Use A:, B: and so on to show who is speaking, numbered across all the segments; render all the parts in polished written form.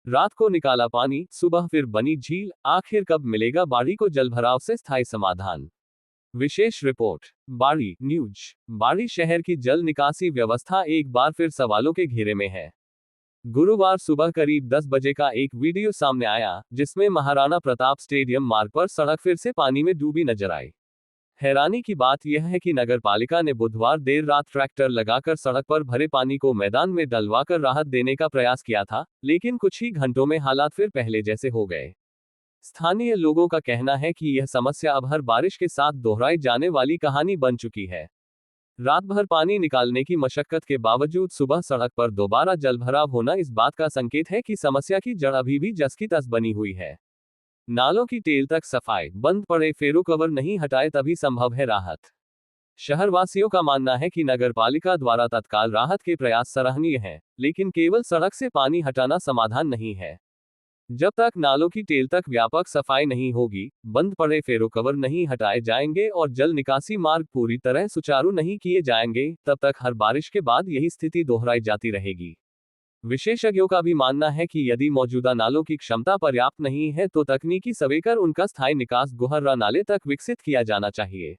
A: रात को निकाला पानी, सुबह फिर बनी झील, आखिर कब मिलेगा बाढ़ी को जलभराव से स्थायी समाधान। विशेष रिपोर्ट। बाढ़ी न्यूज। बाढ़ी शहर की जल निकासी व्यवस्था एक बार फिर सवालों के घेरे में है। गुरुवार सुबह करीब 10 बजे का एक वीडियो सामने आया, जिसमें महाराणा प्रताप स्टेडियम मार्ग पर सड़क फिर से पानी में डूबी नजर आई। हैरानी की बात यह है कि नगर पालिका ने बुधवार देर रात ट्रैक्टर लगाकर सड़क पर भरे पानी को मैदान में डलवाकर राहत देने का प्रयास किया था, लेकिन कुछ ही घंटों में हालात फिर पहले जैसे हो गए। स्थानीय लोगों का कहना है कि यह समस्या अब हर बारिश के साथ दोहराई जाने वाली कहानी बन चुकी है। रात भर पानी निकालने की मशक्कत के बावजूद सुबह सड़क पर दोबारा जलभराव होना इस बात का संकेत है कि समस्या की जड़ अभी भी जस की तस बनी हुई है। नालों की टेल तक सफाई, बंद पड़े फेरो कवर नहीं हटाए तभी संभव है राहत। शहरवासियों का मानना है कि नगर पालिका द्वारा तत्काल राहत के प्रयास सराहनीय हैं, लेकिन केवल सड़क से पानी हटाना समाधान नहीं है। जब तक नालों की टेल तक व्यापक सफाई नहीं होगी, बंद पड़े फेरो कवर नहीं हटाए जाएंगे और जल निकासी मार्ग पूरी तरह सुचारू नहीं किए जाएंगे, तब तक हर बारिश के बाद यही स्थिति दोहराई जाती रहेगी। विशेषज्ञों का भी मानना है कि यदि मौजूदा नालों की क्षमता पर्याप्त नहीं है तो तकनीकी सवेकर उनका स्थायी निकास गुहर्रा नाले तक विकसित किया जाना चाहिए।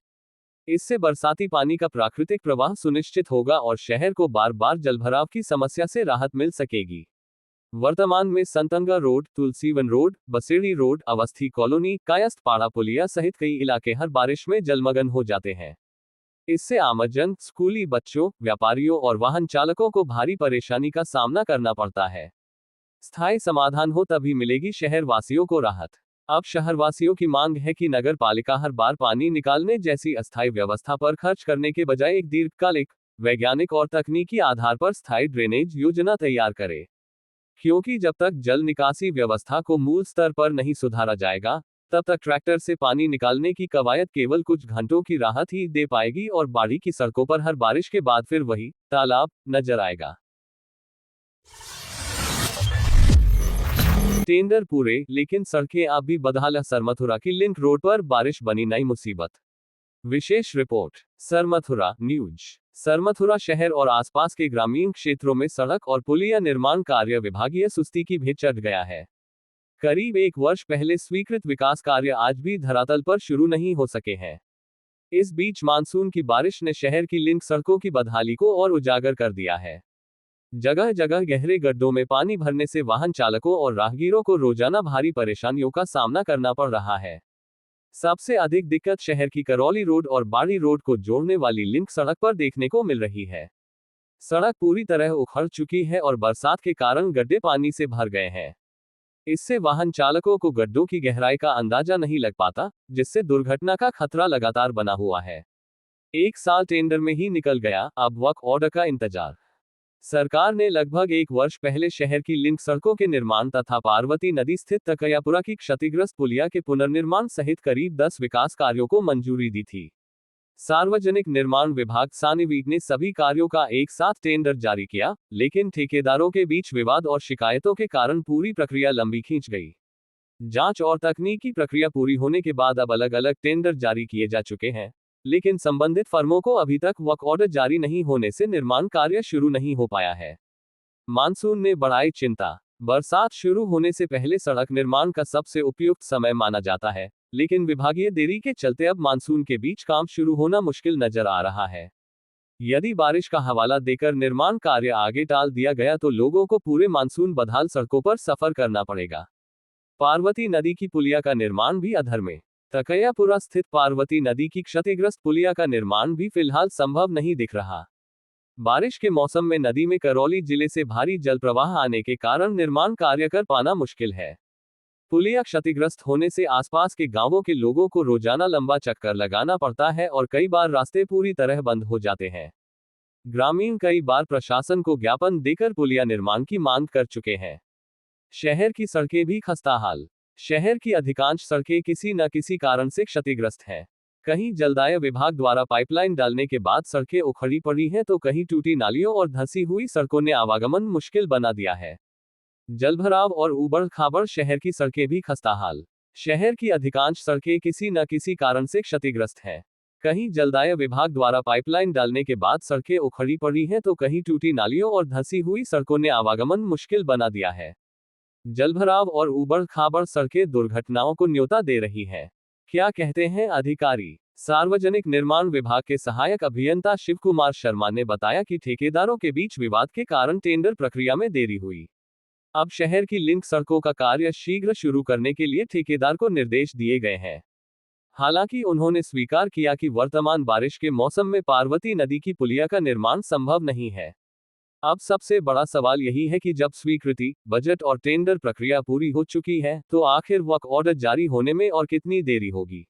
A: इससे बरसाती पानी का प्राकृतिक प्रवाह सुनिश्चित होगा और शहर को बार बार जलभराव की समस्या से राहत मिल सकेगी। वर्तमान में Santanga road, Tulsivan road, Basedi road, Awasthi colony, Kayastha Pada पुलिया सहित कई इलाके हर बारिश में जलमग्न हो जाते हैं। इससे आमजन, स्कूली बच्चों, व्यापारियों और वाहन चालकों को भारी परेशानी का सामना करना पड़ता है। स्थायी समाधान हो तभी मिलेगी शहर वासियों को राहत। अब शहरवासियों की मांग है कि नगर पालिका हर बार पानी निकालने जैसी अस्थायी व्यवस्था पर खर्च करने के बजाय एक दीर्घकालिक, वैज्ञानिक और तकनीकी आधार पर स्थायी ड्रेनेज योजना तैयार करे। क्योंकि जब तक जल निकासी व्यवस्था को मूल स्तर पर नहीं सुधारा जाएगा, तब तक ट्रैक्टर से पानी निकालने की कवायद केवल कुछ घंटों की राहत ही दे पाएगी और बाढ़ी की सड़कों पर हर बारिश के बाद फिर वही तालाब नजर आएगा। टेंडर पूरे, लेकिन सड़कें अब भी बदहाल। सरमथुरा की लिंक रोड पर बारिश बनी नई मुसीबत। विशेष रिपोर्ट। सरमथुरा न्यूज। सरमथुरा शहर और आसपास के ग्रामीण क्षेत्रों में सड़क और पुलिया निर्माण कार्य विभागीय सुस्ती की भेंट चढ़ गया है। करीब एक वर्ष पहले स्वीकृत विकास कार्य आज भी धरातल पर शुरू नहीं हो सके हैं। इस बीच मानसून की बारिश ने शहर की लिंक सड़कों की बदहाली को और उजागर कर दिया है। जगह जगह गहरे गड्ढों में पानी भरने से वाहन चालकों और राहगीरों को रोजाना भारी परेशानियों का सामना करना पड़ रहा है। सबसे अधिक दिक्कत शहर की करौली रोड और बाड़ी रोड को जोड़ने वाली लिंक सड़क पर देखने को मिल रही है। सड़क पूरी तरह उखड़ चुकी है और बरसात के कारण गड्ढे पानी से भर गए हैं। इससे वाहन चालकों को गड्ढों की गहराई का अंदाजा नहीं लग पाता, जिससे दुर्घटना का खतरा लगातार बना हुआ है। एक साल टेंडर में ही निकल गया, अब वर्क ऑर्डर का इंतजार। सरकार ने लगभग एक वर्ष पहले शहर की लिंक सड़कों के निर्माण तथा पार्वती नदी स्थित तकैयापुरा की क्षतिग्रस्त पुलिया के पुनर्निर्माण सहित करीब 10 विकास कार्यों को मंजूरी दी थी। सार्वजनिक निर्माण विभाग सानिवीक ने सभी कार्यों का एक साथ टेंडर जारी किया, लेकिन ठेकेदारों के बीच विवाद और शिकायतों के कारण पूरी प्रक्रिया लंबी खींच गई। जांच और तकनीकी प्रक्रिया पूरी होने के बाद अब अलग अलग टेंडर जारी किए जा चुके हैं, लेकिन संबंधित फर्मों को अभी तक वर्क ऑर्डर जारी नहीं होने से निर्माण कार्य शुरू नहीं हो पाया है। मानसून ने बढ़ाई चिंता। बरसात शुरू होने से पहले सड़क निर्माण का सबसे उपयुक्त समय माना जाता है, लेकिन विभागीय देरी के चलते अब मानसून के बीच काम शुरू होना मुश्किल नजर आ रहा है। यदि बारिश का हवाला देकर निर्माण कार्य आगे टाल दिया गया तो लोगों को पूरे मानसून बदहाल सड़कों पर सफर करना पड़ेगा। पार्वती नदी की पुलिया का निर्माण भी अधर में। तकैयापुरा स्थित पार्वती नदी की क्षतिग्रस्त पुलिया का निर्माण भी फिलहाल संभव नहीं दिख रहा। बारिश के मौसम में नदी में करौली जिले से भारी जल प्रवाह आने के कारण निर्माण कार्य कर पाना मुश्किल है। पुलिया क्षतिग्रस्त होने से आसपास के गांवों के लोगों को रोजाना लंबा चक्कर लगाना पड़ता है और कई बार रास्ते पूरी तरह बंद हो जाते हैं। ग्रामीण कई बार प्रशासन को ज्ञापन देकर पुलिया निर्माण की मांग कर चुके हैं। शहर की सड़कें भी खस्ताहाल। शहर की अधिकांश सड़कें किसी न किसी कारण से क्षतिग्रस्त हैं। कहीं जलदाय विभाग द्वारा पाइपलाइन डालने के बाद सड़कें उखड़ी पड़ी हैं तो कहीं टूटी नालियों और धंसी हुई सड़कों ने आवागमन मुश्किल बना दिया है। जलभराव और ऊबड़ खाबड़ शहर की सड़कें भी खस्ताहाल। शहर की अधिकांश सड़कें किसी न किसी कारण से क्षतिग्रस्त हैं। कहीं जलदाय विभाग द्वारा पाइपलाइन डालने के बाद सड़कें उखड़ी पड़ी हैं तो कहीं टूटी नालियों और धंसी हुई सड़कों ने आवागमन मुश्किल बना दिया है। जलभराव और ऊबड़ खाबड़ सड़कें दुर्घटनाओं को न्योता दे रही हैं। क्या कहते हैं अधिकारी? सार्वजनिक निर्माण विभाग के सहायक अभियंता शिव कुमार शर्मा ने बताया कि ठेकेदारों के बीच विवाद के कारण टेंडर प्रक्रिया में देरी हुई। अब शहर की लिंक सड़कों का कार्य शीघ्र शुरू करने के लिए ठेकेदार को निर्देश दिए गए हैं। हालांकि उन्होंने स्वीकार किया कि वर्तमान बारिश के मौसम में पार्वती नदी की पुलिया का निर्माण संभव नहीं है। अब सबसे बड़ा सवाल यही है कि जब स्वीकृति, बजट और टेंडर प्रक्रिया पूरी हो चुकी है, तो आखिर वर्क ऑर्डर जारी होने में और कितनी देरी होगी।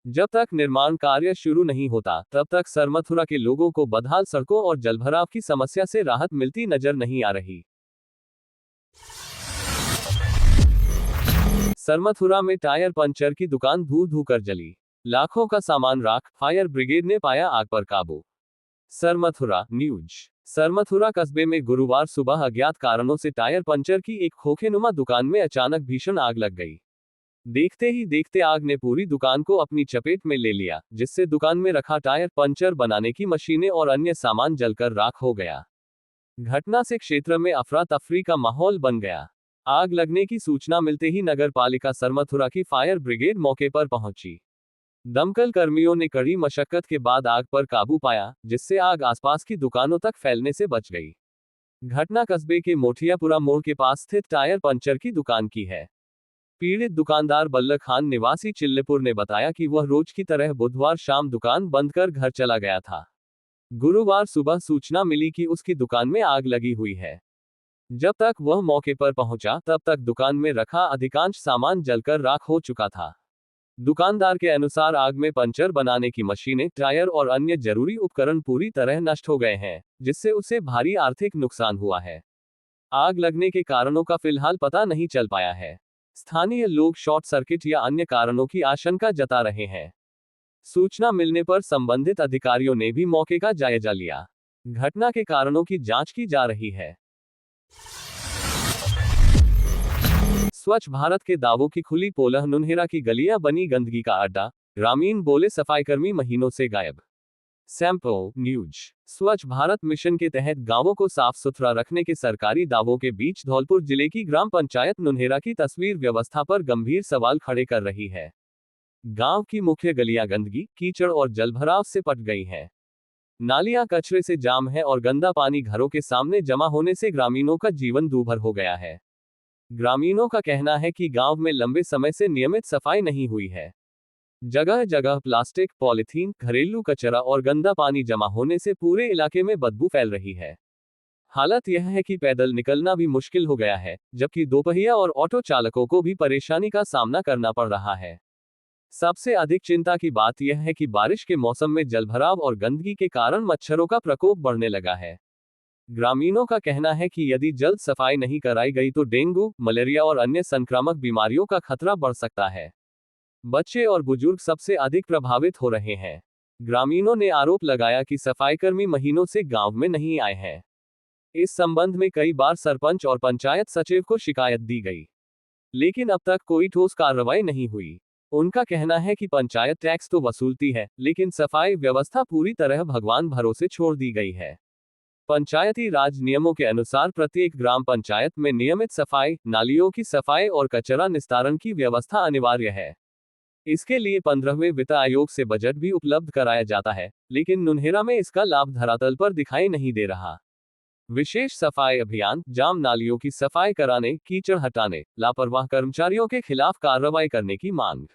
A: जब तक निर्माण कार्य शुरू नहीं होता, तब तक सरमथुरा के लोगों को बदहाल सड़कों और जलभराव की समस्या से राहत मिलती नजर नहीं आ रही। सरमथुरा में टायर पंचर की दुकान धू धू कर जली, लाखों का सामान राख, फायर ब्रिगेड ने पाया आग पर काबू। सरमथुरा न्यूज। सरमथुरा कस्बे में गुरुवार सुबह अज्ञात कारणों से टायर पंचर की एक खोखेनुमा दुकान में अचानक भीषण आग लग गई। देखते ही देखते आग ने पूरी दुकान को अपनी चपेट में ले लिया, जिससे दुकान में रखा टायर पंचर बनाने की मशीनें और अन्य सामान जलकर राख हो गया। घटना से क्षेत्र में अफरा तफरी का माहौल बन गया। आग लगने की सूचना मिलते ही नगर पालिका सरमथुरा की फायर ब्रिगेड मौके पर पहुंची। दमकल कर्मियों ने कड़ी मशक्कत के बाद आग पर काबू पाया, जिससे आग आसपास की दुकानों तक फैलने से बच गई। घटना कस्बे के मोठियापुरा मोड़ के पास स्थित टायर पंचर की दुकान की है। पीड़ित दुकानदार बल्लर खान निवासी चिल्लेपुर ने बताया कि वह रोज की तरह बुधवार शाम दुकान बंद कर घर चला गया था। गुरुवार सुबह सूचना मिली कि उसकी दुकान में आग लगी हुई है। जब तक वह मौके पर पहुंचा, तब तक दुकान में रखा अधिकांश सामान जलकर राख हो चुका था। दुकानदार के अनुसार आग में पंचर बनाने की मशीनें, टायर और अन्य जरूरी उपकरण पूरी तरह नष्ट हो गए हैं, जिससे उसे भारी आर्थिक नुकसान हुआ है। आग लगने के कारणों का फिलहाल पता नहीं चल पाया है। स्थानीय लोग शॉर्ट सर्किट या अन्य कारणों की आशंका जता रहे हैं। सूचना मिलने पर संबंधित अधिकारियों ने भी मौके का जायजा लिया। घटना के कारणों की जांच की जा रही है। स्वच्छ भारत के दावों की खुली पोलह, नुनहेरा की गलियां बनी गंदगी का अड्डा, ग्रामीण बोले सफाईकर्मी महीनों से गायब। Sample news. स्वच्छ भारत मिशन के तहत गांवों को साफ सुथरा रखने के सरकारी दावों के बीच धौलपुर जिले की ग्राम पंचायत नुनहेरा की तस्वीर व्यवस्था पर गंभीर सवाल खड़े कर रही है। गांव की मुख्य गलियां गंदगी, कीचड़ और जलभराव से पट गई हैं। नालियां कचरे से जाम है और गंदा पानी घरों के सामने जमा होने से ग्रामीणों का जीवन दूभर हो गया है। ग्रामीणों का कहना है कि गांव में लंबे समय से नियमित सफाई नहीं हुई है। जगह जगह प्लास्टिक, पॉलिथीन, घरेलू कचरा और गंदा पानी जमा होने से पूरे इलाके में बदबू फैल रही है। हालत यह है कि पैदल निकलना भी मुश्किल हो गया है, जबकि दोपहिया और ऑटो चालकों को भी परेशानी का सामना करना पड़ रहा है। सबसे अधिक चिंता की बात यह है कि बारिश के मौसम में जलभराव और गंदगी के कारण मच्छरों का प्रकोप बढ़ने लगा है। ग्रामीणों का कहना है कि यदि जल्द सफाई नहीं कराई गई तो डेंगू, मलेरिया और अन्य संक्रामक बीमारियों का खतरा बढ़ सकता है। बच्चे और बुजुर्ग सबसे अधिक प्रभावित हो रहे हैं। ग्रामीणों ने आरोप लगाया कि सफाईकर्मी महीनों से गांव में नहीं आए हैं। इस संबंध में कई बार सरपंच और पंचायत सचिव को शिकायत दी गई, लेकिन अब तक कोई ठोस कार्रवाई नहीं हुई। उनका कहना है कि पंचायत टैक्स तो वसूलती है, लेकिन सफाई व्यवस्था पूरी तरह भगवान भरोसे छोड़ दी गई है। पंचायती राज नियमों के अनुसार प्रत्येक ग्राम पंचायत में नियमित सफाई, नालियों की सफाई और कचरा निस्तारण की व्यवस्था अनिवार्य है। इसके लिए 15वें वित्त आयोग से बजट भी उपलब्ध कराया जाता है, लेकिन नुनहेरा में इसका लाभ धरातल पर दिखाई नहीं दे रहा। विशेष सफाई अभियान, जाम नालियों की सफाई कराने, कीचड़ हटाने, लापरवाह कर्मचारियों के खिलाफ कार्रवाई करने की मांग।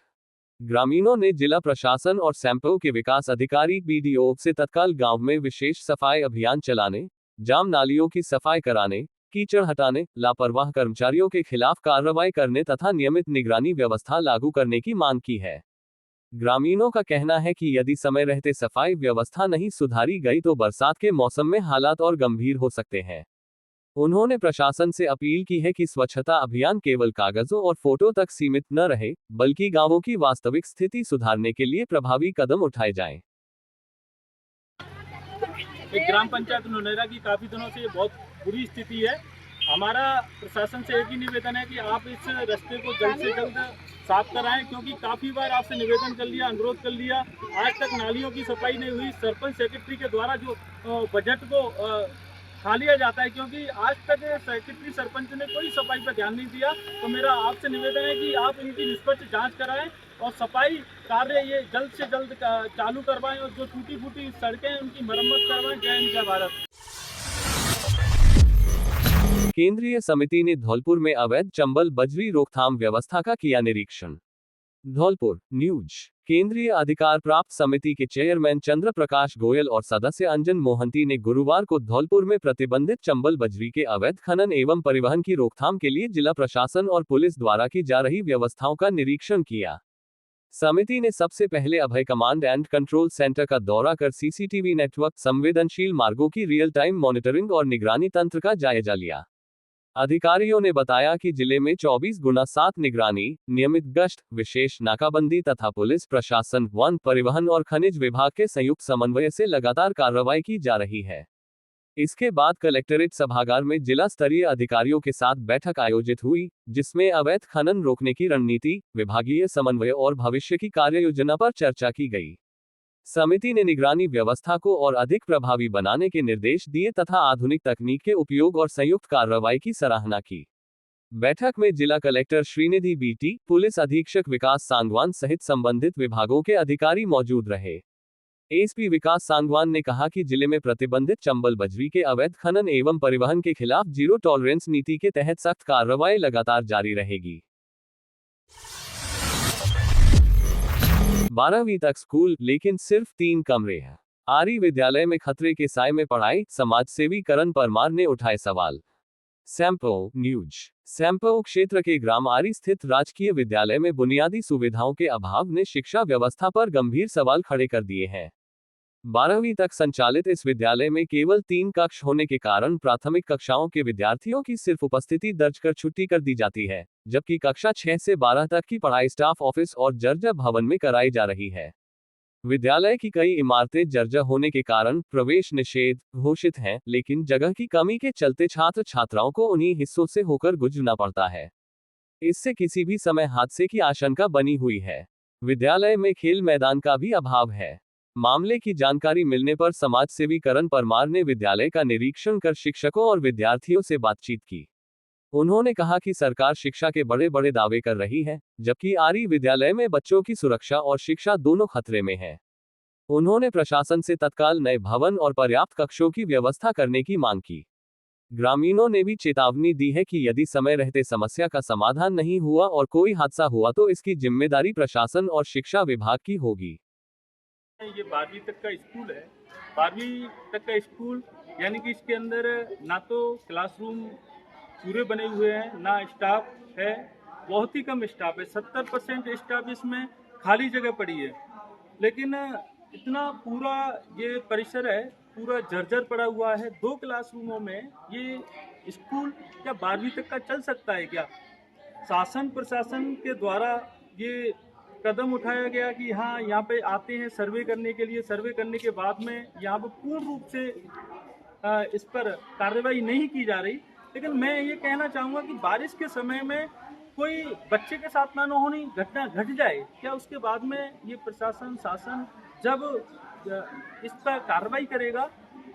A: ग्रामीणों ने जिला प्रशासन और सैंपल के विकास अधिकारी BDO से तत्काल गांव में विशेष सफाई अभियान चलाने, जाम नालियों की सफाई कराने, कीचड़ हटाने, लापरवाह कर्मचारियों के खिलाफ कार्रवाई करने तथा नियमित निगरानी व्यवस्था लागू करने की मांग की है। ग्रामीणों का कहना है कि यदि समय रहते सफाई व्यवस्था नहीं सुधारी गई तो बरसात के मौसम में हालात और गंभीर हो सकते हैं। उन्होंने प्रशासन से अपील की है कि स्वच्छता अभियान केवल कागजों और फोटो तक सीमित न रहे, बल्कि गांवों की वास्तविक स्थिति सुधारने के लिए प्रभावी कदम उठाए जाएं।
B: ग्राम पंचायत नुनहेरा की काफ़ी दिनों से बहुत बुरी स्थिति है। हमारा प्रशासन से एक ही निवेदन है कि आप इस रास्ते को जल्द से जल्द साफ कराएं, क्योंकि काफ़ी बार आपसे निवेदन कर लिया, अनुरोध कर लिया, आज तक नालियों की सफाई नहीं हुई। सरपंच सेक्रेटरी के द्वारा जो बजट को खा लिया जाता है, क्योंकि आज तक सेक्रेटरी सरपंच ने कोई सफाई पर ध्यान नहीं दिया। तो मेरा आपसे निवेदन है कि आप इनकी निष्पक्ष जांच कराएं और सफाई कार्य ये जल्द से जल्द चालू करवाएं और जो टूटी फूटी सड़कें हैं उनकी मरम्मत करवाएं। जय हिंद, जय भारत।
A: केंद्रीय समिति ने धौलपुर में अवैध चंबल बजरी रोकथाम व्यवस्था का किया निरीक्षण। धौलपुर न्यूज। केंद्रीय अधिकार प्राप्त समिति के चेयरमैन चंद्र प्रकाश गोयल और सदस्य अंजन मोहंती ने गुरुवार को धौलपुर में प्रतिबंधित चंबल बजरी के अवैध खनन एवं परिवहन की रोकथाम के लिए जिला प्रशासन और पुलिस द्वारा की जा रही व्यवस्थाओं का निरीक्षण किया। समिति ने सबसे पहले अभय कमांड एंड कंट्रोल सेंटर का दौरा कर सीसीटीवी नेटवर्क, संवेदनशील मार्गों की रियल टाइम मॉनिटरिंग और निगरानी तंत्र का जायजा लिया। अधिकारियों ने बताया कि जिले में 24x7 निगरानी, नियमित गश्त, विशेष नाकाबंदी तथा पुलिस प्रशासन, वन, परिवहन और खनिज विभाग के संयुक्त समन्वय से लगातार कार्रवाई की जा रही है। इसके बाद कलेक्ट्रेट सभागार में जिला स्तरीय अधिकारियों के साथ बैठक आयोजित हुई, जिसमें अवैध खनन रोकने की रणनीति, विभागीय समन्वय और भविष्य की कार्ययोजना पर चर्चा की गई। समिति ने निगरानी व्यवस्था को और अधिक प्रभावी बनाने के निर्देश दिए तथा आधुनिक तकनीक के उपयोग और संयुक्त कार्रवाई की सराहना की। बैठक में जिला कलेक्टर श्रीनिधि बीटी, पुलिस अधीक्षक विकास सांगवान सहित संबंधित विभागों के अधिकारी मौजूद रहे। एसपी विकास सांगवान ने कहा कि जिले में प्रतिबंधित चंबल बजरी के अवैध खनन एवं परिवहन के खिलाफ जीरो टॉलरेंस नीति के तहत सख्त कार्रवाई लगातार जारी रहेगी। 12वीं तक स्कूल, लेकिन सिर्फ 3 कमरे हैं। आर्य विद्यालय में खतरे के साए में पढ़ाई, समाजसेवी करण परमार ने उठाए सवाल। सैंपो न्यूज। सैंपो क्षेत्र के ग्राम आरी स्थित राजकीय विद्यालय में बुनियादी सुविधाओं के अभाव ने शिक्षा व्यवस्था पर गंभीर सवाल खड़े कर दिए हैं। 12वीं तक संचालित इस विद्यालय में केवल 3 कक्ष होने के कारण प्राथमिक कक्षाओं के विद्यार्थियों की सिर्फ उपस्थिति दर्ज कर छुट्टी कर दी जाती है, जबकि कक्षा 6 से 12 तक की पढ़ाई स्टाफ ऑफिस और जर्जर भवन में कराई जा रही है। विद्यालय की कई इमारतें जर्जर होने के कारण प्रवेश निषेध घोषित हैं, लेकिन जगह की कमी के चलते छात्र छात्राओं को उन्हीं हिस्सों से होकर गुजरना पड़ता है। इससे किसी भी समय हादसे की आशंका बनी हुई है। विद्यालय में खेल मैदान का भी अभाव है। मामले की जानकारी मिलने पर समाजसेवी करण परमार ने विद्यालय का निरीक्षण कर शिक्षकों और विद्यार्थियों से बातचीत की। उन्होंने कहा कि सरकार शिक्षा के बड़े बड़े दावे कर रही है, जबकि आर्य विद्यालय में बच्चों की सुरक्षा और शिक्षा दोनों खतरे में है। उन्होंने प्रशासन से तत्काल नए भवन और पर्याप्त कक्षों की व्यवस्था करने की मांग की। ग्रामीणों ने भी चेतावनी दी है कि यदि समय रहते समस्या का समाधान नहीं हुआ और कोई हादसा हुआ तो इसकी जिम्मेदारी प्रशासन और शिक्षा विभाग की होगी।
B: ये 12वीं तक का स्कूल है। 12वीं तक का स्कूल यानी कि इसके अंदर ना तो क्लासरूम पूरे बने हुए हैं, ना स्टाफ है, बहुत ही कम स्टाफ है। 70% स्टाफ इसमें खाली जगह पड़ी है। लेकिन इतना पूरा ये परिसर है, पूरा जर्जर पड़ा हुआ है। 2 क्लासरूमों में ये स्कूल क्या 12वीं तक का चल सकता है क्या? शासन प्रशासन के द्वारा ये कदम उठाया गया कि हाँ यहाँ पे आते हैं सर्वे करने के लिए, सर्वे करने के बाद में यहाँ पे पूर्ण रूप से इस पर कार्रवाई नहीं की जा रही। लेकिन मैं ये कहना चाहूँगा कि बारिश के समय में कोई बच्चे के साथ ना होनी घटना घट जाए क्या, उसके बाद में ये प्रशासन शासन जब इस पर कार्रवाई करेगा।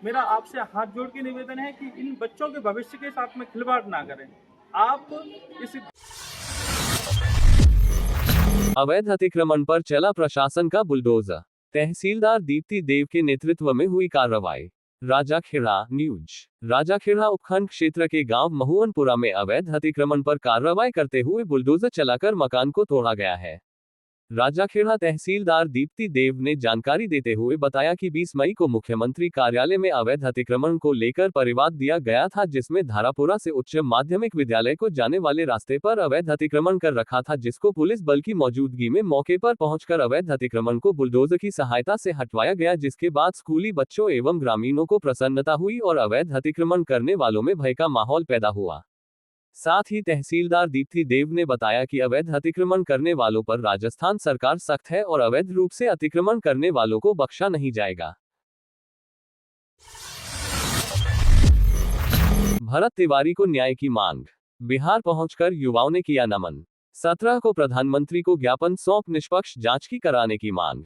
B: मेरा आपसे हाथ जोड़ के निवेदन है कि इन बच्चों के भविष्य के साथ में खिलवाड़ ना करें। आप इस
A: अवैध अतिक्रमण पर चला प्रशासन का बुलडोजर। तहसीलदार दीप्ति देव के नेतृत्व में हुई कार्रवाई। राजाखेड़ा न्यूज। राजाखेड़ा उपखंड क्षेत्र के गांव महुअनपुरा में अवैध अतिक्रमण पर कार्रवाई करते हुए बुलडोजर चलाकर मकान को तोड़ा गया है। राजाखेड़ा तहसीलदार दीप्ति देव ने जानकारी देते हुए बताया कि 20 मई को मुख्यमंत्री कार्यालय में अवैध अतिक्रमण को लेकर परिवाद दिया गया था, जिसमें धारापुरा से उच्च माध्यमिक विद्यालय को जाने वाले रास्ते पर अवैध अतिक्रमण कर रखा था, जिसको पुलिस बल की मौजूदगी में मौके पर पहुंचकर अवैध अतिक्रमण को बुलडोजर की सहायता से हटवाया गया, जिसके बाद स्कूली बच्चों एवं ग्रामीणों को प्रसन्नता हुई और अवैध अतिक्रमण करने वालों में भय का माहौल पैदा हुआ। साथ ही तहसीलदार दीप्ति देव ने बताया कि अवैध अतिक्रमण करने वालों पर राजस्थान सरकार सख्त है और अवैध रूप से अतिक्रमण करने वालों को बख्शा नहीं जाएगा। भरत तिवारी को न्याय की मांग। बिहार पहुंचकर युवाओं ने किया नमन। 17 को प्रधानमंत्री को ज्ञापन सौंप निष्पक्ष जांच की कराने की मांग।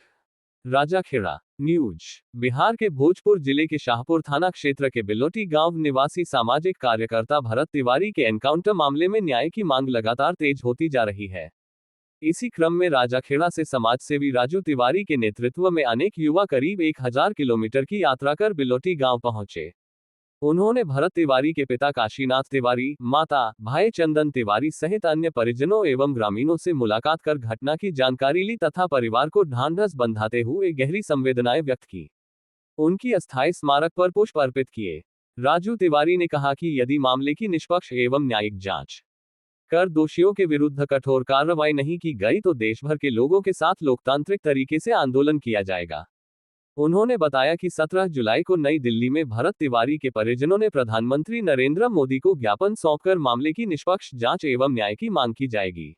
A: राजाखेड़ा न्यूज। बिहार के भोजपुर जिले के शाहपुर थाना क्षेत्र के बिलोटी गांव निवासी सामाजिक कार्यकर्ता भरत तिवारी के एनकाउंटर मामले में न्याय की मांग लगातार तेज होती जा रही है। इसी क्रम में राजाखेड़ा से समाजसेवी राजू तिवारी के नेतृत्व में अनेक युवा करीब 1000 किलोमीटर की यात्रा कर बिलोटी गांव पहुंचे। उन्होंने भरत तिवारी के पिता काशीनाथ तिवारी, माता, भाई चंदन तिवारी सहित अन्य परिजनों एवं ग्रामीणों से मुलाकात कर घटना की जानकारी ली तथा परिवार को ढांढस बंधाते हुए गहरी संवेदनाएं व्यक्त की। उनकी अस्थायी स्मारक पर पुष्प अर्पित किए। राजू तिवारी ने कहा कि यदि मामले की निष्पक्ष एवं न्यायिक जांच कर दोषियों के विरुद्ध कठोर कार्रवाई नहीं की गई तो देश भर के लोगों के साथ लोकतांत्रिक तरीके से आंदोलन किया जाएगा। उन्होंने बताया कि 17 जुलाई को नई दिल्ली में भरत तिवारी के परिजनों ने प्रधानमंत्री नरेंद्र मोदी को ज्ञापन सौंपकर मामले की निष्पक्ष जांच एवं न्याय की मांग की जाएगी।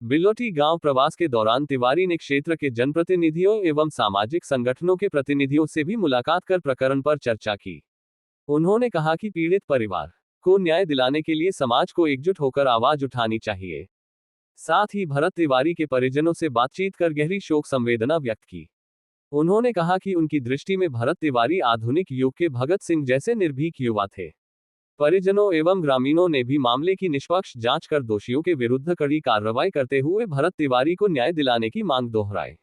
A: बिलोटी गांव प्रवास के दौरान तिवारी ने क्षेत्र के जनप्रतिनिधियों एवं सामाजिक संगठनों के प्रतिनिधियों से भी मुलाकात कर प्रकरण पर चर्चा की। उन्होंने कहा कि पीड़ित परिवार को न्याय दिलाने के लिए समाज को एकजुट होकर आवाज उठानी चाहिए। साथ ही भरत तिवारी के परिजनों से बातचीत कर गहरी शोक संवेदना व्यक्त की। उन्होंने कहा कि उनकी दृष्टि में भरत तिवारी आधुनिक युग के भगत सिंह जैसे निर्भीक युवा थे। परिजनों एवं ग्रामीणों ने भी मामले की निष्पक्ष जांच कर दोषियों के विरुद्ध कड़ी कार्रवाई करते हुए भरत तिवारी को न्याय दिलाने की मांग दोहराई।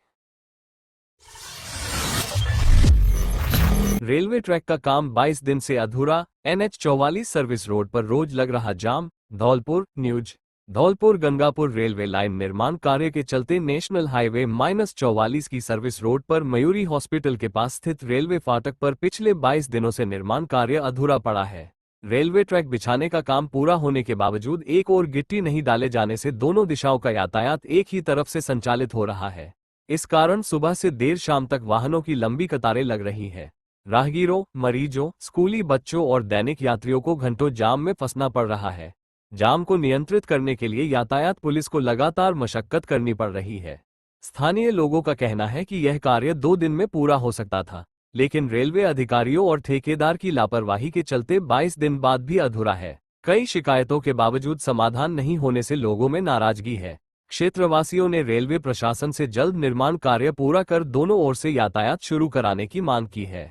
C: रेलवे ट्रैक का काम 22 दिन से अधूरा, NH 44 सर्विस रोड पर रोज लग रहा जाम। Dholpur news. Dholpur Gangapur railway line निर्माण कार्य के चलते नेशनल हाईवे -44 की सर्विस रोड पर मयूरी हॉस्पिटल के पास स्थित रेलवे फाटक पर पिछले 22 दिनों से निर्माण कार्य अधूरा पड़ा है। रेलवे ट्रैक बिछाने का काम पूरा होने के बावजूद एक और गिट्टी नहीं डाले जाने से दोनों दिशाओं का यातायात एक ही तरफ से संचालित हो रहा है। इस कारण सुबह से देर शाम तक वाहनों की लंबी कतारें लग रही है। राहगीरों, मरीजों, स्कूली बच्चों और दैनिक यात्रियों को घंटों जाम में फंसना पड़ रहा है। जाम को नियंत्रित करने के लिए यातायात पुलिस को लगातार मशक्कत करनी पड़ रही है। स्थानीय लोगों का कहना है कि यह कार्य 2 दिन में पूरा हो सकता था, लेकिन रेलवे अधिकारियों और ठेकेदार की लापरवाही के चलते 22 दिन बाद भी अधूरा है। कई शिकायतों के बावजूद समाधान नहीं होने से लोगों में नाराजगी है। क्षेत्रवासियों ने रेलवे प्रशासन से जल्द निर्माण कार्य पूरा कर दोनों ओर से यातायात शुरू कराने की मांग की है।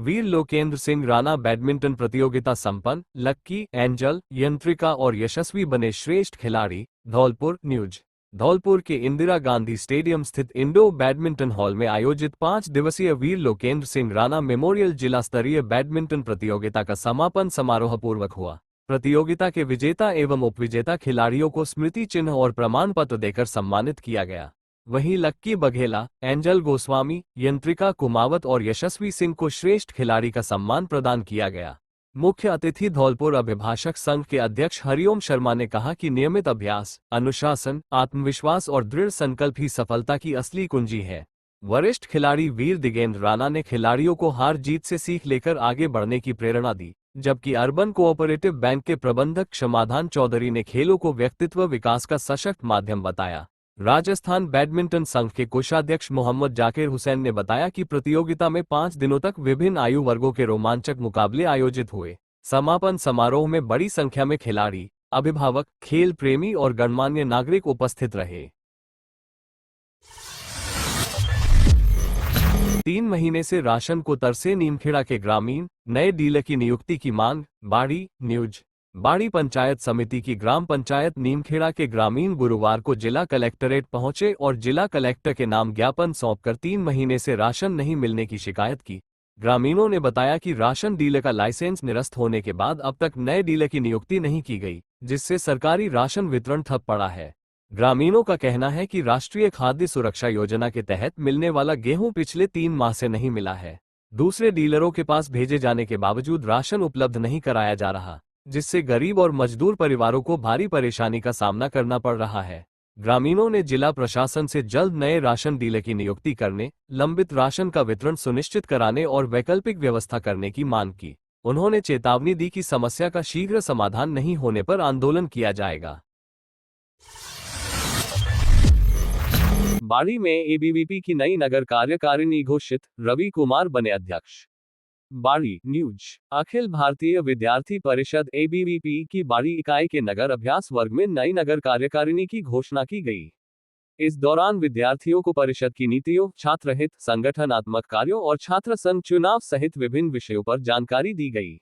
C: वीर लोकेंद्र सिंह राणा बैडमिंटन प्रतियोगिता संपन्न, लक्की, एंजल, यंत्रिका और यशस्वी बने श्रेष्ठ खिलाड़ी। धौलपुर न्यूज। धौलपुर के इंदिरा गांधी स्टेडियम स्थित इंडो बैडमिंटन हॉल में आयोजित 5 दिवसीय वीर लोकेंद्र सिंह राणा मेमोरियल जिला स्तरीय बैडमिंटन प्रतियोगिता का समापन समारोह पूर्वक हुआ। प्रतियोगिता के विजेता एवं उपविजेता खिलाड़ियों को स्मृति चिन्ह और प्रमाण पत्र देकर सम्मानित किया गया। वहीं लक्की बघेला, एंजल गोस्वामी, यंत्रिका कुमावत और यशस्वी सिंह को श्रेष्ठ खिलाड़ी का सम्मान प्रदान किया गया। मुख्य अतिथि धौलपुर अभिभाषक संघ के अध्यक्ष हरिओम शर्मा ने कहा कि नियमित अभ्यास, अनुशासन, आत्मविश्वास और दृढ़ संकल्प ही सफलता की असली कुंजी है। वरिष्ठ खिलाड़ी वीर दिगेंद्र राणा ने खिलाड़ियों को हार जीत से सीख लेकर आगे बढ़ने की प्रेरणा दी, जबकि अर्बन कोऑपरेटिव बैंक के प्रबंधक क्षमाधान चौधरी ने खेलों को व्यक्तित्व विकास का सशक्त माध्यम बताया। राजस्थान बैडमिंटन संघ के कोषाध्यक्ष मोहम्मद जाकिर हुसैन ने बताया कि प्रतियोगिता में 5 दिनों तक विभिन्न आयु वर्गों के रोमांचक मुकाबले आयोजित हुए। समापन समारोह में बड़ी संख्या में खिलाड़ी, अभिभावक, खेल प्रेमी और गणमान्य नागरिक उपस्थित रहे। 3 महीने से राशन को तरसे नीमखेड़ा के ग्रामीण, नए डीलर की नियुक्ति की मांग। बाड़ी न्यूज। बाड़ी पंचायत समिति की ग्राम पंचायत नीमखेड़ा के ग्रामीण गुरुवार को जिला कलेक्टरेट पहुंचे और जिला कलेक्टर के नाम ज्ञापन सौंपकर 3 महीने से राशन नहीं मिलने की शिकायत की। ग्रामीणों ने बताया कि राशन डीलर का लाइसेंस निरस्त होने के बाद अब तक नए डीलर की नियुक्ति नहीं की गई, जिससे सरकारी राशन वितरण ठप पड़ा है। ग्रामीणों का कहना है कि राष्ट्रीय खाद्य सुरक्षा योजना के तहत मिलने वाला गेहूं पिछले 3 माह से नहीं मिला है। दूसरे डीलरों के पास भेजे जाने के बावजूद राशन उपलब्ध नहीं कराया जा रहा, जिससे गरीब और मजदूर परिवारों को भारी परेशानी का सामना करना पड़ रहा है। ग्रामीणों ने जिला प्रशासन से जल्द नए राशन डीलर की नियुक्ति करने, लंबित राशन का वितरण सुनिश्चित कराने और वैकल्पिक व्यवस्था करने की मांग की। उन्होंने चेतावनी दी कि समस्या का शीघ्र समाधान नहीं होने पर आंदोलन किया जाएगा।
A: बाड़ी में एबीवीपी की नई नगर कार्यकारिणी घोषित, रवि कुमार बने अध्यक्ष। बाड़ी न्यूज। अखिल भारतीय विद्यार्थी परिषद एबीवीपी की बाड़ी इकाई के नगर अभ्यास वर्ग में नई नगर कार्यकारिणी की घोषणा की गई। इस दौरान विद्यार्थियों को परिषद की नीतियों, छात्र हित, संगठनात्मक कार्यों और छात्र संघ चुनाव सहित विभिन्न विषयों पर जानकारी दी गई।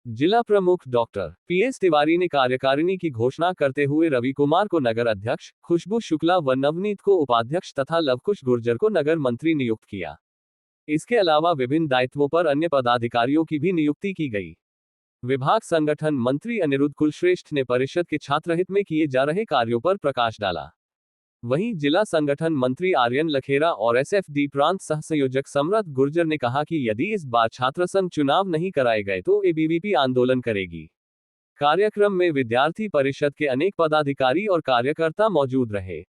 A: जिला प्रमुख डॉक्टर PS तिवारी ने कार्यकारिणी की घोषणा करते हुए रवि कुमार को नगर अध्यक्ष, खुशबू शुक्ला व नवनीत को उपाध्यक्ष तथा लवकुश गुर्जर को नगर मंत्री नियुक्त किया। इसके अलावा विभिन्न दायित्वों पर अन्य पदाधिकारियों की भी नियुक्ति की गई। विभाग संगठन मंत्री अनिरुद्ध कुलश्रेष्ठ ने परिषद के छात्रहित में किए जा रहे कार्यों पर प्रकाश डाला। वहीं जिला संगठन मंत्री आर्यन लखेरा और SFD प्रांत सह संयोजक सम्राट गुर्जर ने कहा कि यदि इस बार छात्र संघ चुनाव नहीं कराए गए तो ABVP आंदोलन करेगी। कार्यक्रम में विद्यार्थी परिषद के अनेक पदाधिकारी और कार्यकर्ता मौजूद रहे।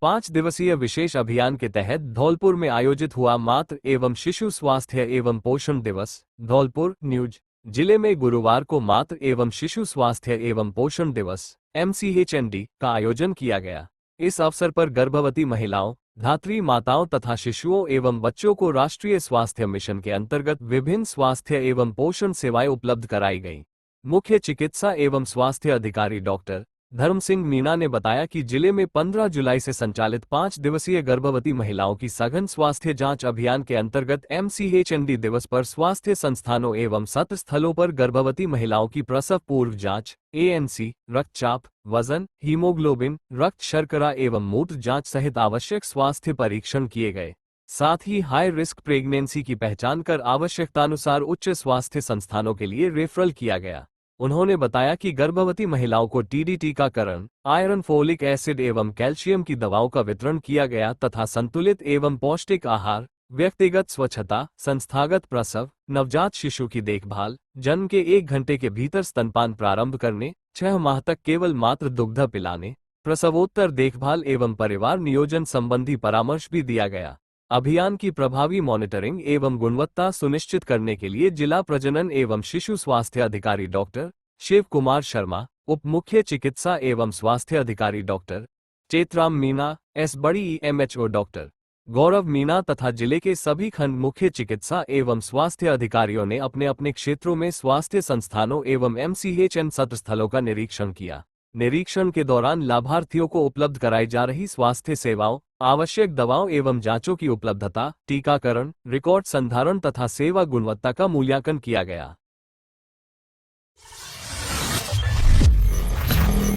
C: 5 दिवसीय विशेष अभियान के तहत धौलपुर में आयोजित हुआ मातृ एवं शिशु स्वास्थ्य एवं पोषण दिवस। धौलपुर न्यूज। जिले में गुरुवार को मातृ एवं शिशु स्वास्थ्य एवं पोषण दिवस MCHND का आयोजन किया गया। इस अवसर पर गर्भवती महिलाओं, धात्री माताओं तथा शिशुओं एवं बच्चों को राष्ट्रीय स्वास्थ्य मिशन के अंतर्गत विभिन्न स्वास्थ्य एवं पोषण सेवाएं उपलब्ध कराई गईं। मुख्य चिकित्सा एवं स्वास्थ्य अधिकारी डॉक्टर धर्म सिंह मीणा ने बताया कि जिले में 15 जुलाई से संचालित 5 दिवसीय गर्भवती महिलाओं की सघन स्वास्थ्य जांच अभियान के अंतर्गत MCHND दिवस पर स्वास्थ्य संस्थानों एवं सत्र स्थलों पर गर्भवती महिलाओं की प्रसव पूर्व जांच, ANC, रक्तचाप, वजन, हीमोग्लोबिन, रक्त शर्करा एवं मूत्र जांच सहित आवश्यक स्वास्थ्य परीक्षण किए गए। साथ ही हाई रिस्क प्रेगनेंसी की पहचान कर आवश्यकतानुसार उच्च स्वास्थ्य संस्थानों के लिए रेफरल किया गया। उन्होंने बताया कि गर्भवती महिलाओं को TD टीकाकरण, आयरन, फोलिक एसिड एवं कैल्शियम की दवाओं का वितरण किया गया तथा संतुलित एवं पौष्टिक आहार, व्यक्तिगत स्वच्छता, संस्थागत प्रसव, नवजात शिशु की देखभाल, जन्म के 1 घंटे के भीतर स्तनपान प्रारंभ करने, 6 माह तक केवल मात्र दुग्ध पिलाने, प्रसवोत्तर देखभाल एवं परिवार नियोजन संबंधी परामर्श भी दिया गया। अभियान की प्रभावी मॉनिटरिंग एवं गुणवत्ता सुनिश्चित करने के लिए जिला प्रजनन एवं शिशु स्वास्थ्य अधिकारी डॉक्टर शिव कुमार शर्मा, उप मुख्य चिकित्सा एवं स्वास्थ्य अधिकारी डॉक्टर चेतराम मीणा, बड़ी MHO डॉक्टर गौरव मीणा तथा जिले के सभी खंड मुख्य चिकित्सा एवं स्वास्थ्य अधिकारियों ने अपने अपने क्षेत्रों में स्वास्थ्य संस्थानों एवं MCHN सत्र स्थलों का निरीक्षण किया। निरीक्षण के दौरान लाभार्थियों को उपलब्ध कराई जा रही स्वास्थ्य सेवाओं, आवश्यक दवाओं एवं जांचों की उपलब्धता, टीकाकरण, रिकॉर्ड संधारण तथा सेवा गुणवत्ता का मूल्यांकन किया गया।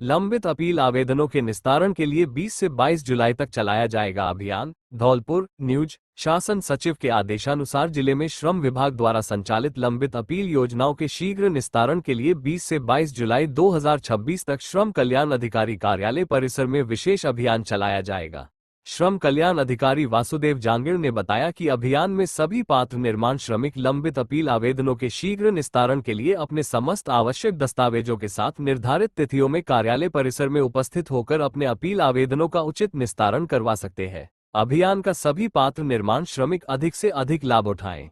C: लंबित अपील आवेदनों के निस्तारण के लिए 20 से 22 जुलाई तक चलाया जाएगा अभियान। धौलपुर न्यूज। शासन सचिव के आदेशानुसार जिले में श्रम विभाग द्वारा संचालित लंबित अपील योजनाओं के शीघ्र निस्तारण के लिए 20 से 22 जुलाई 2026 तक श्रम कल्याण अधिकारी कार्यालय परिसर में विशेष अभियान चलाया जाएगा। श्रम कल्याण अधिकारी वासुदेव जांगिड़ ने बताया कि अभियान में सभी पात्र निर्माण श्रमिक लंबित अपील आवेदनों के शीघ्र निस्तारण के लिए अपने समस्त आवश्यक दस्तावेजों के साथ निर्धारित तिथियों में कार्यालय परिसर में उपस्थित होकर अपने अपील आवेदनों का उचित निस्तारण करवा सकते हैं। अभियान का सभी पात्र निर्माण श्रमिक अधिक से अधिक लाभ उठाएं।